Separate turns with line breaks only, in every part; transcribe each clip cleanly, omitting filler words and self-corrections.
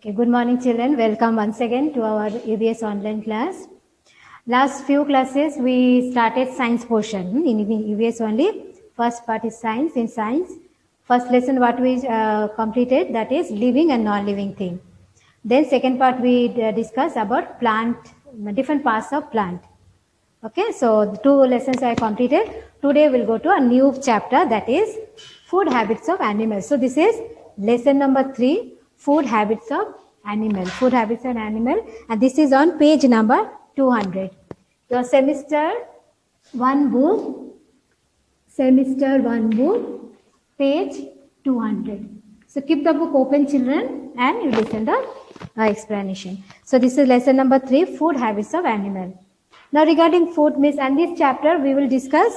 Okay, good morning children. Welcome once again to our EVS online class. Last few classes we started science portion in EVS only. First part is science. In science, first lesson what we completed, that is living and non-living thing. Then second part we discussed about plant, different parts of plant. Okay, so the 2 lessons I completed. Today we'll go to a new chapter, that is food habits of animals. So this is lesson number 3, food habits of animal. Food habits of animal, and this is on page number 200. Your semester 1 book, page 200. So keep the book open, children, and you listen the explanation. So this is lesson number 3, food habits of animal. Now regarding food means, and this chapter we will discuss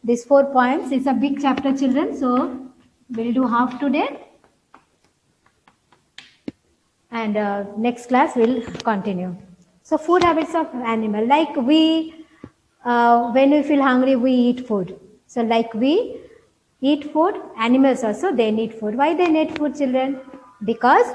these 4 points. It's a big chapter, children, so we'll do half today, and next class we'll continue. So food habits of animal, like we when we feel hungry we eat food. So like we eat food, animals also they need food. Why they need food, children? Because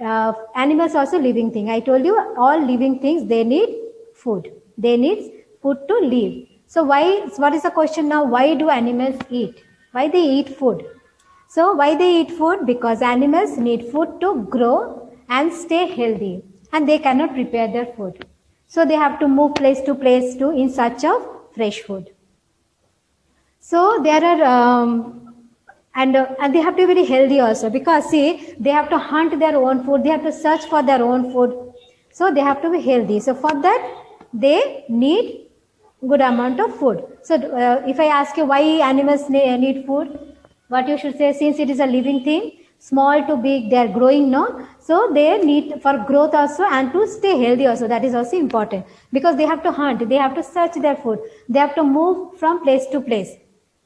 animals also living thing. I told you all living things they need food. They need food to live. So why? What is the question now? Why do animals eat? Why they eat food? So why they eat food? Because animals need food to grow and stay healthy, and they cannot prepare their food. So they have to move place to place to in search of fresh food. So there are and they have to be very healthy also, because see, they have to hunt their own food. They have to search for their own food. So they have to be healthy. So for that they need good amount of food. So if I ask you why animals need food, what you should say? Since it is a living thing, small to big, they are growing, no? So they need for growth also and to stay healthy also. That is also important, because they have to hunt, they have to search their food, they have to move from place to place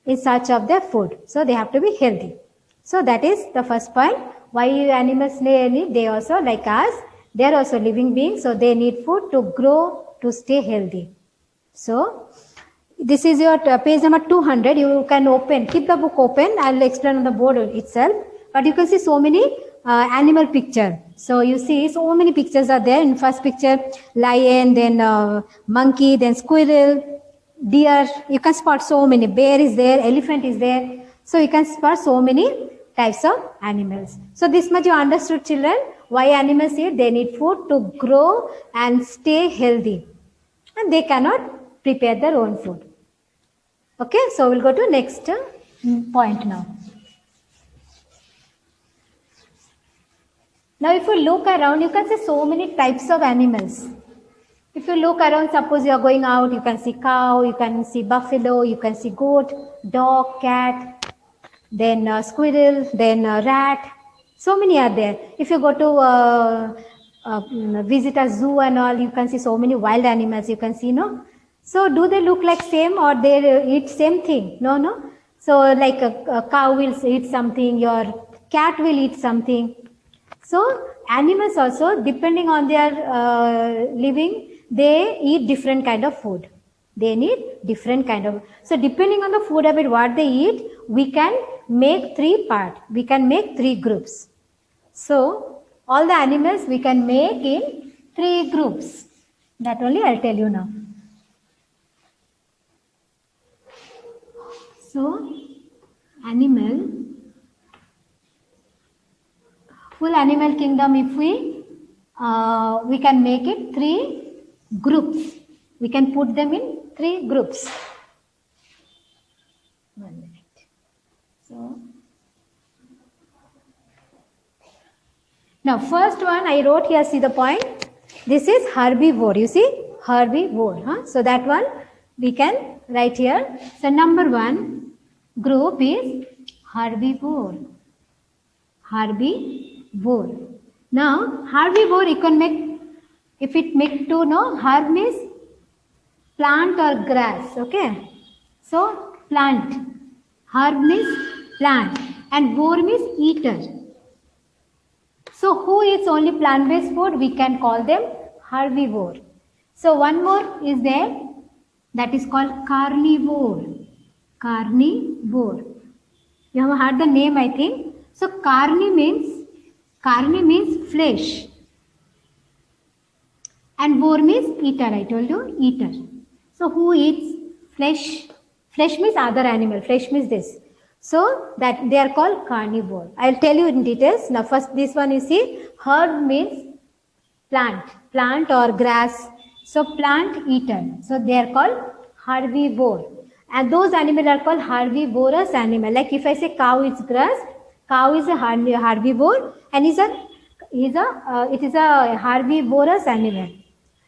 in search of their food. So they have to be healthy. So that is the first point. Why animals need? They also, like us, they are also living beings. So they need food to grow, to stay healthy. So this is your page number 200. You can open, keep the book open. I will explain on the board itself. But you can see so many animal picture. So you see so many pictures are there. In first picture, lion, then monkey, then squirrel, deer. You can spot so many. Bear is there, elephant is there. So you can spot so many types of animals. So this much you understood, children, why animals eat. They need food to grow and stay healthy, and they cannot prepare their own food. Okay, so we'll go to next point now. Now if you look around, you can see so many types of animals. If you look around, suppose you are going out, you can see cow, you can see buffalo, you can see goat, dog, cat, then squirrel, then rat. So many are there. If you go to visit a zoo and all, you can see so many wild animals. You can see, no? So do they look like same, or they eat same thing? No, no. So like a cow will eat something, your cat will eat something. So animals also, depending on their living, they eat different kind of food. They need different kind of. So depending on the food habit, what they eat, we can make 3 parts. We can make 3 groups. So all the animals we can make in 3 groups. That only I'll tell you now. So animal, full animal kingdom, if we can make it 3 groups. We can put them in 3 groups. 1 minute. So now first one I wrote here, see the point. This is herbivore. You see, herbivore. Huh? So that one we can write here. So number 1 group is herbivore. Herbivore. Now herbivore you can make, if it make 2, no, herb means plant or grass. Okay. So plant. Herb means plant, and vore means eater. So who eats only plant-based food, we can call them herbivore. So one more is there, that is called carnivore. Carnivore. You have heard the name, I think. So carni means Carne means flesh. And vor means eater, I told you, eater. So who eats flesh? Flesh means other animal. Flesh means this. So that they are called carnivore. I'll tell you in details. Now first this one you see, herb means plant or grass. So plant eater. So they are called herbivore. And those animals are called herbivorous animal. Like if I say cow eats grass, cow is a herbivore and it is a herbivorous animal.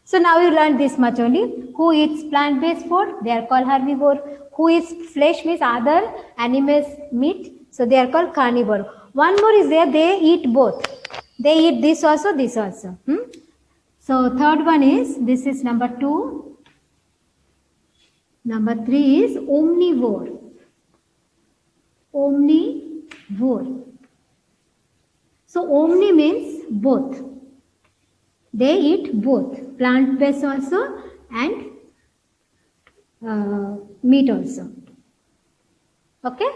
So now you learned this much only. Who eats plant-based food? They are called herbivore. Who eats flesh means other animals meat. So they are called carnivore. One more is there. They eat both. They eat this also, this also. So third one is, this is number 2. Number 3 is omnivore. Omnivore. So omni means both. They eat both, plant-based also and meat also. Okay?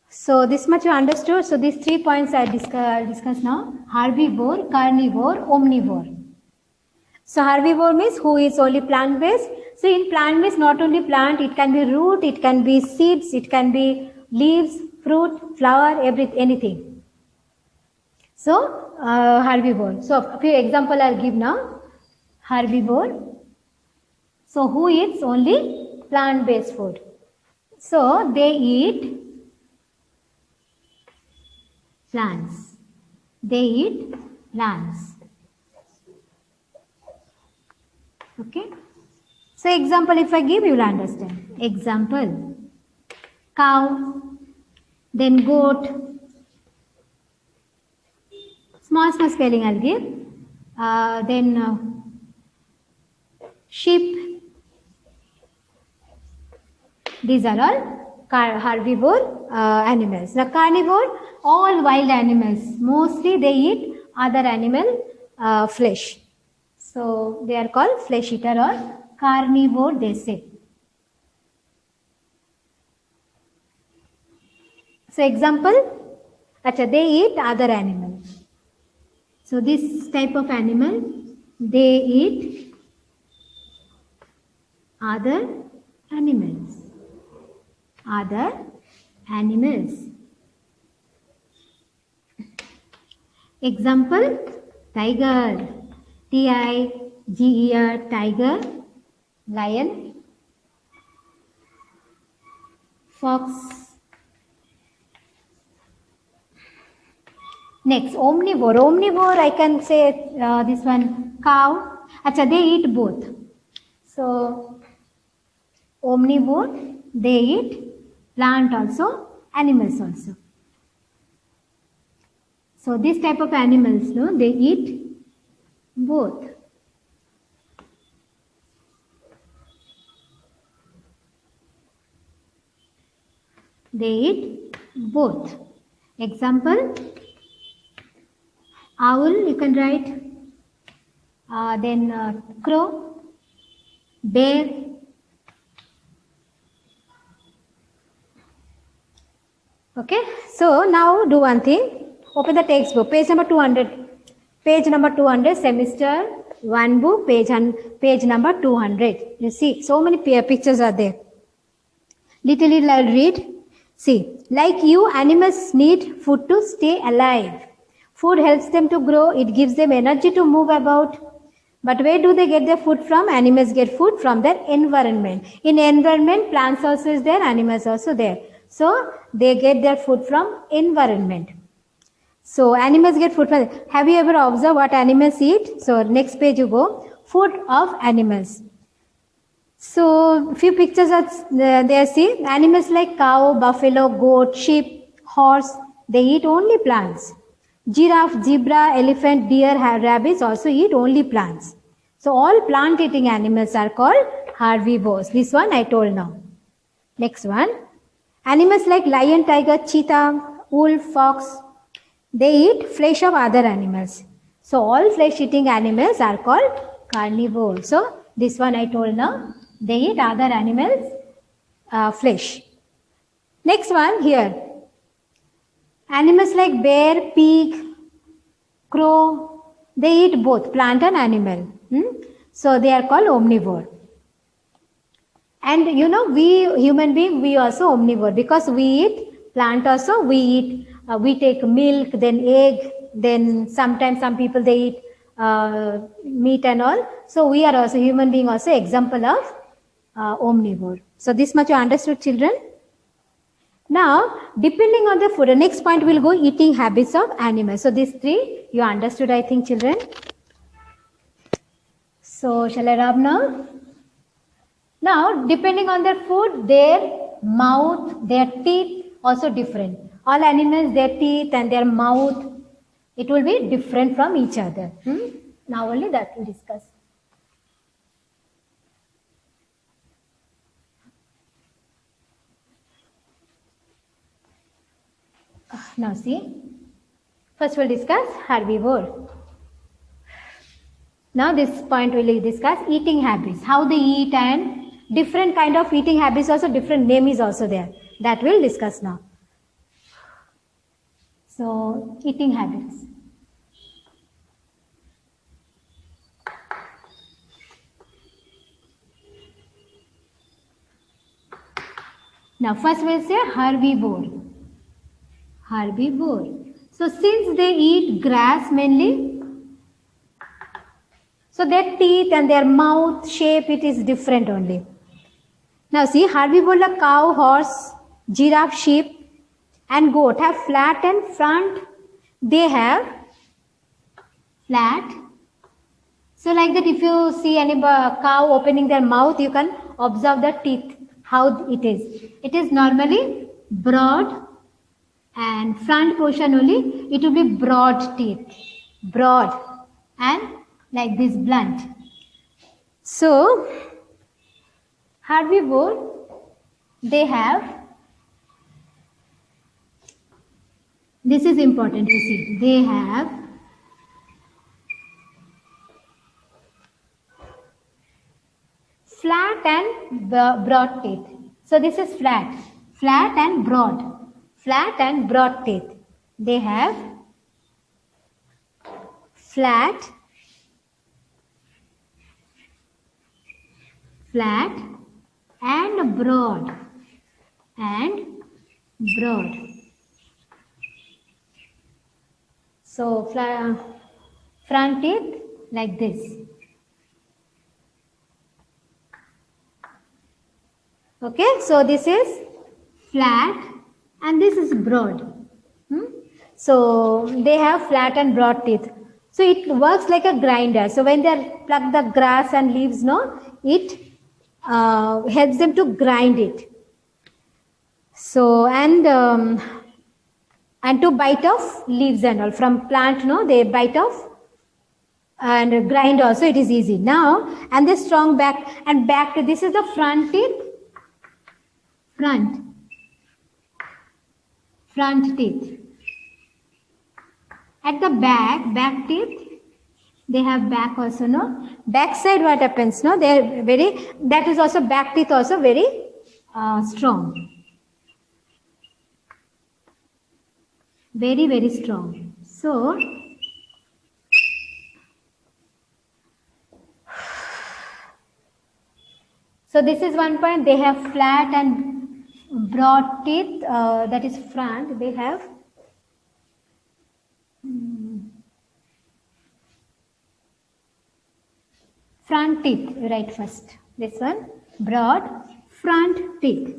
So this much you understood. So these 3 points I discuss now. Herbivore, carnivore, omnivore. So herbivore means who is only plant-based. So in plant-based, not only plant, it can be root, it can be seeds, it can be leaves, fruit, flower, anything. So herbivore. So a few example I'll give now. Herbivore. So who eats only plant-based food? So they eat plants. They eat plants. Okay. So example if I give, you will understand. Example. Cow. Then goat. Small spelling I'll give. Then sheep. These are all herbivore animals. Now carnivore, all wild animals. Mostly they eat other animal flesh. So they are called flesh eater or carnivore they say. So example, they eat other animals. So this type of animal, they eat other animals. Other animals. Example, tiger. T-I-G-E-R, tiger. Lion. Fox. Next, omnivore. Omnivore, I can say this one, cow. They eat both. So, omnivore, they eat plant also, animals also. So, this type of animals, no, they eat both. They eat both. Example, owl, you can write. Then crow, bear. Okay. So now do one thing. Open the textbook, page number 200. Page number 200, semester 1 book, page number 200. You see, so many pictures are there. Little I'll read. See, like you, animals need food to stay alive. Food helps them to grow. It gives them energy to move about. But where do they get their food from? Animals get food from their environment. In environment, plants also is there, animals also there. So, they get their food from environment. So, animals get food from... Have you ever observed what animals eat? So, next page you go. Food of animals. So, few pictures are there. See, animals like cow, buffalo, goat, sheep, horse, they eat only plants. Giraffe, zebra, elephant, deer, rabbits also eat only plants. So, all plant-eating animals are called herbivores. This one I told now. Next one. Animals like lion, tiger, cheetah, wolf, fox, they eat flesh of other animals. So, all flesh-eating animals are called carnivores. So, this one I told now. They eat other animals' flesh. Next one here. Animals like bear, pig, crow, they eat both plant and animal. So they are called omnivore. And we human being, we also omnivore because we eat plant also, we take milk, then egg, then sometimes some people they eat meat and all. So we are also human being also example of omnivore. So this much you understood, children? Now, depending on the food, the next point will go eating habits of animals. So these three you understood, I think, children. So shall I rub now? Now, depending on their food, their mouth, their teeth also different. All animals, their teeth and their mouth, it will be different from each other. Now only that we'll discuss. Now see, first we'll discuss herbivore. Now this point we'll discuss eating habits, how they eat and different kind of eating habits also, different name is also there. That we'll discuss now. So eating habits. Now first we'll say herbivore. Herbivore. So since they eat grass mainly, so their teeth and their mouth shape, it is different only. Now see, herbivore like cow, horse, giraffe, sheep and goat have flat and front. They have flat. So like that, if you see any cow opening their mouth, you can observe the teeth, how it is. It is normally broad and front portion only, it will be broad teeth. Broad and like this blunt. So, herbivore, they have, this is important, you see, they have flat and broad teeth. So this is flat and broad. Flat and broad teeth. They have flat and broad So front teeth like this. Okay, so this is flat and this is broad. So they have flat and broad teeth. So it works like a grinder. So when they pluck the grass and leaves, it helps them to grind it. So and to bite off leaves and all from plant, they bite off and grind also. It is easy now. And the strong back and back. This is the front teeth. Front teeth. At the back teeth, they have back also, Back side what happens, They are that is also back teeth also very strong. Very, very strong. So, this is one point. They have flat and broad teeth, that is front. They have front teeth, right first. This one, broad front teeth.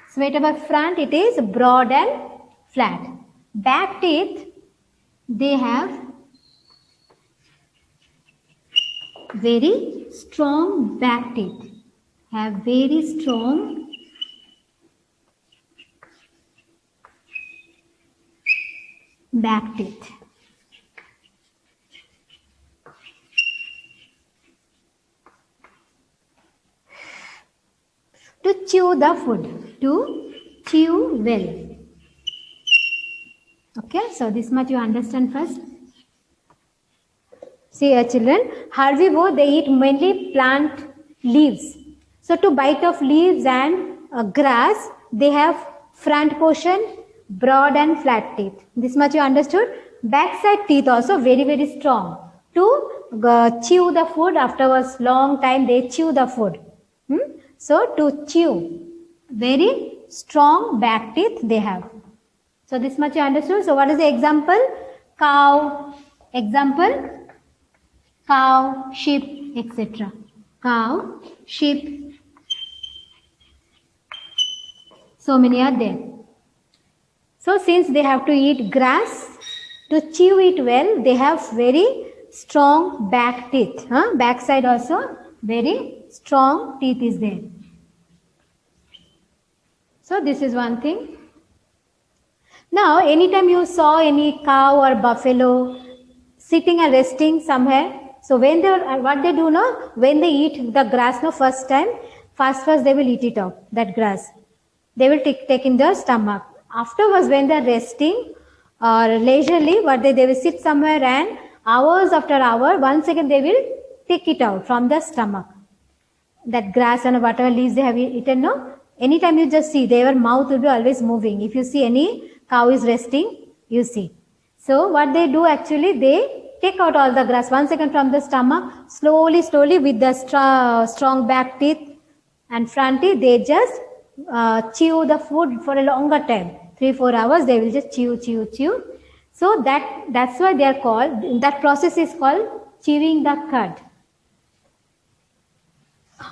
So whatever front, it is broad and flat. Back teeth, they have very strong back teeth. Have very strong back teeth. To chew the food, to chew well. Okay, so this much you understand first. See, children, herbivore, they eat mainly plant leaves. So to bite off leaves and grass, they have front portion, broad and flat teeth. This much you understood. backside teeth also very strong to chew the food. Afterwards long time they chew the food. So to chew, very strong back teeth they have. So this much you understood. So what is the example? Cow, example, cow, sheep, etc. Cow, sheep, so many are there. So since they have to eat grass, to chew it well, they have very strong back teeth. Backside also very strong teeth is there. So this is one thing. Now anytime you saw any cow or buffalo sitting and resting somewhere, so when they what they do now, when they eat the grass no first time, first they will eat it out, that grass. They will take in their stomach. Afterwards when they are resting or leisurely, what they will sit somewhere and hours after hour, once again they will take it out from the stomach. That grass and whatever leaves they have eaten, no? Anytime you just see, their mouth will be always moving. If you see any cow is resting, you see. So what they do actually, they take out all the grass once again from the stomach, slowly with the strong back teeth and front teeth, they just chew the food for a longer time. 3-4 hours they will just chew. So that's why they are called, that process is called chewing the cud.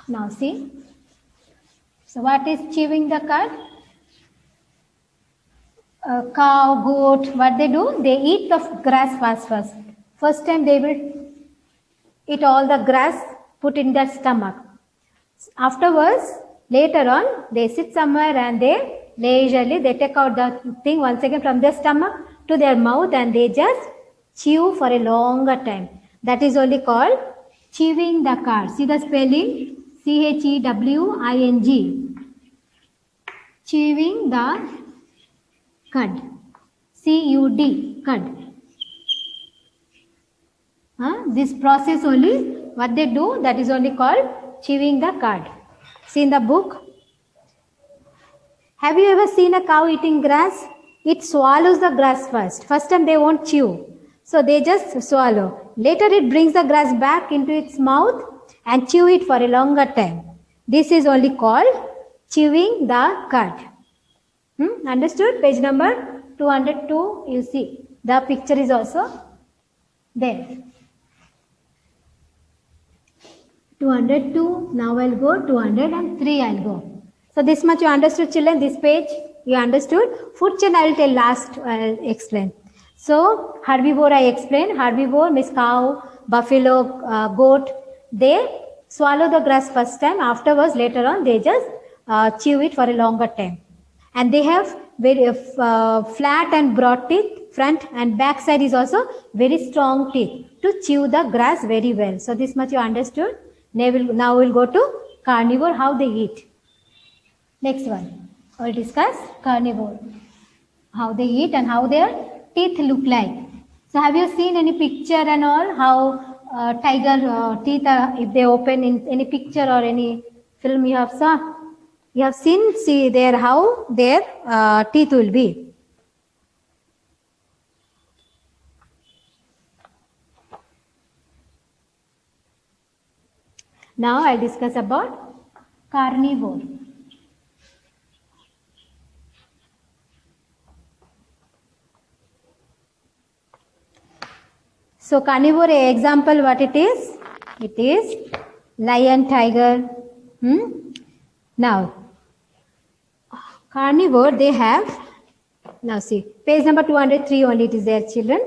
Now see, so what is chewing the cud? Cow, goat, what they do? They eat the grass first. First time they will eat all the grass, put in their stomach. Afterwards, later on, they sit somewhere and they leisurely, they take out the thing once again from their stomach to their mouth and they just chew for a longer time. That is only called chewing the cud. See the spelling? CHEWING. Chewing the cud. CUD. Cud. This process only, what they do, that is only called chewing the cud. See in the book. Have you ever seen a cow eating grass? It swallows the grass first. First time they won't chew. So they just swallow. Later it brings the grass back into its mouth and chew it for a longer time. This is only called chewing the cud. Understood? Page number 202, you see. The picture is also there. 202, now I'll go 203, I'll go. So this much you understood, children, this page you understood. Food chain I will tell last, I'll explain. So herbivore I explained. Herbivore means cow, buffalo, goat. They swallow the grass first time. Afterwards, later on, they just chew it for a longer time. And they have very flat and broad teeth. Front and back side is also very strong teeth to chew the grass very well. So this much you understood. Now we'll go to carnivore, how they eat. Next one, we'll discuss carnivore, how they eat and how their teeth look like. So have you seen any picture and all, how tiger teeth are, if they open in any picture or any film you have saw? You have seen, see there how their teeth will be. Now I'll discuss about carnivore. So carnivore example what it is? It is lion, tiger. Now carnivore they have, now see page number 203 only it is there, children.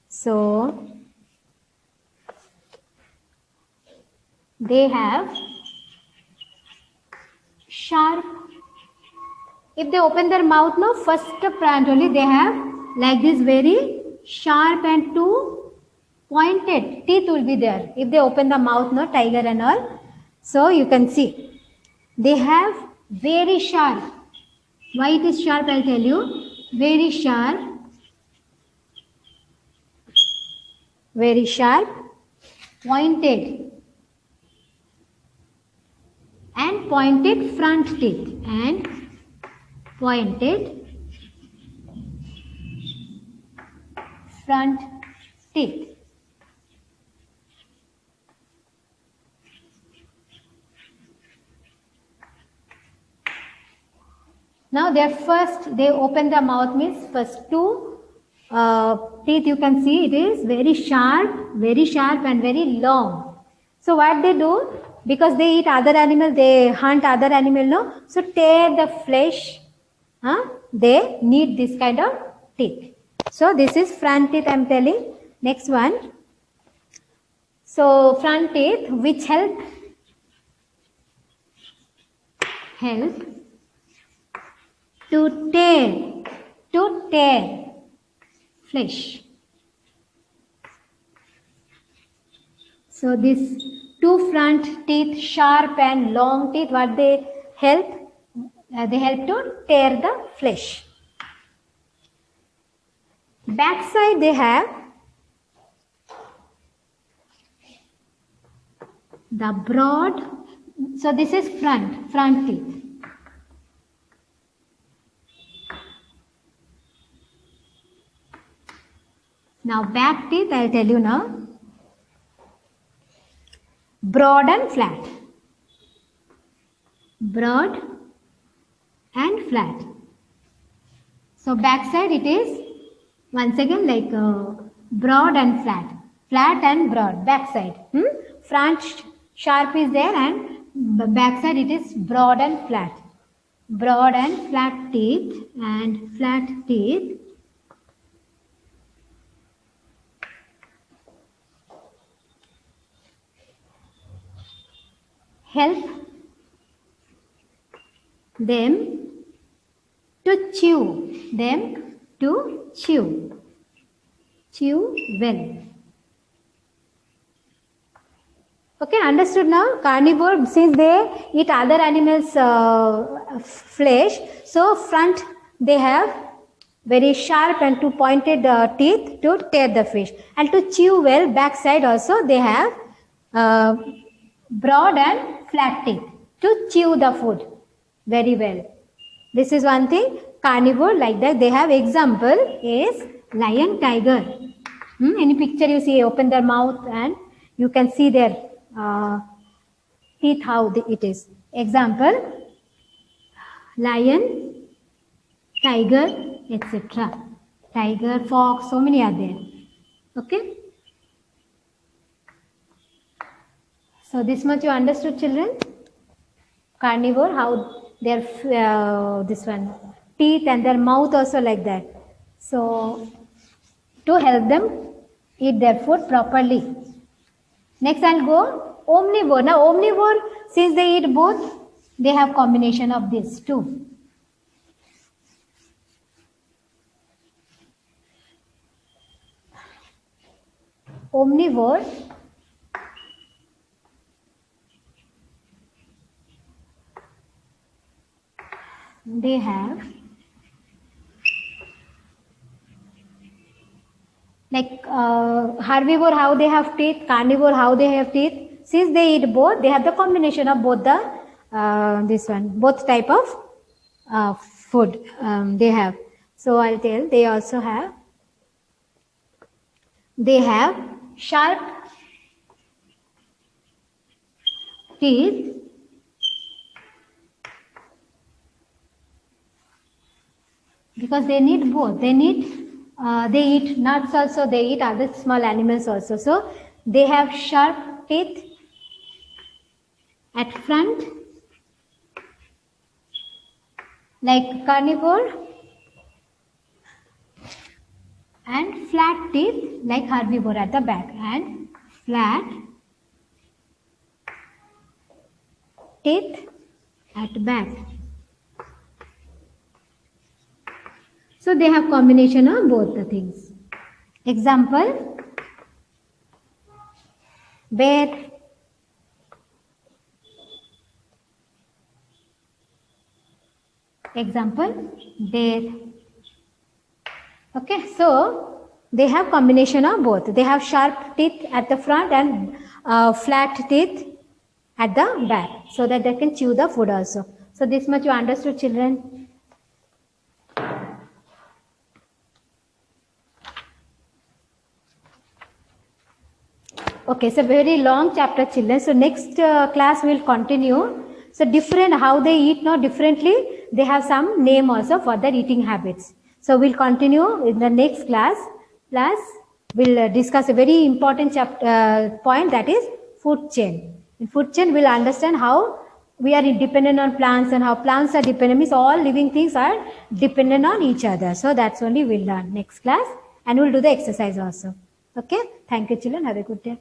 So they have sharp, if they open their mouth, no, first front only they have like this very sharp and two pointed teeth will be there. If they open the mouth, no, tiger and all. So you can see they have very sharp. Why it is sharp, I'll tell you. Very sharp, pointed and pointed front teeth and pointed front teeth. Now they open the mouth, means first two teeth you can see it is very sharp and very long. So what they do, because they eat other animal, they hunt other animal, no? So tear the flesh, they need this kind of teeth. So this is front teeth I am telling. Next one. So front teeth which help to tear flesh. So these two front teeth, sharp and long teeth, what they help? They help to tear the flesh. Back side they have the broad. So this is front teeth. Now back teeth I will tell you now. Broad and flat. Broad and flat. So back side it is once again like broad and flat. Flat and broad. Back side. Front sharp is there and back side it is broad and flat. Broad and flat teeth and flat teeth. Help them to chew. Chew well. Okay, understood now? Carnivore, since they eat other animals' flesh, so front they have very sharp and two pointed teeth to tear the fish. And to chew well, back side also they have broad and flat teeth to chew the food very well. This is one thing. Carnivore like that. They have example is lion, tiger. Any picture you see, open their mouth and you can see their teeth how it is. Example, lion, tiger, etc. Tiger, fox, so many are there. Okay. So this much you understood, children? Carnivore, how their this one teeth and their mouth also like that. So to help them eat their food properly. Next I'll go omnivore. Now omnivore, since they eat both, they have combination of these two. Omnivore they have like herbivore how they have teeth, carnivore how they have teeth. Since they eat both, they have the combination of both the this one, both type of food they have. So I'll tell they also have. They have sharp teeth because they need both. They eat nuts also, they eat other small animals also. So they have sharp teeth at front like carnivore and flat teeth like herbivore at the back and flat teeth at back. So they have combination of both the things. Example, bear, example, bear. Okay, so they have combination of both. They have sharp teeth at the front and flat teeth at the back, so that they can chew the food also. So this much you understood, children? Okay, so very long chapter, children. So next class will continue. So different, how they eat now differently, they have some name also for their eating habits. So we'll continue in the next class. Plus, we'll discuss a very important chapter, point, that is food chain. In food chain, we'll understand how we are dependent on plants and how plants are dependent, means all living things are dependent on each other. So that's only we'll learn next class, and we'll do the exercise also. Okay, thank you children, have a good day.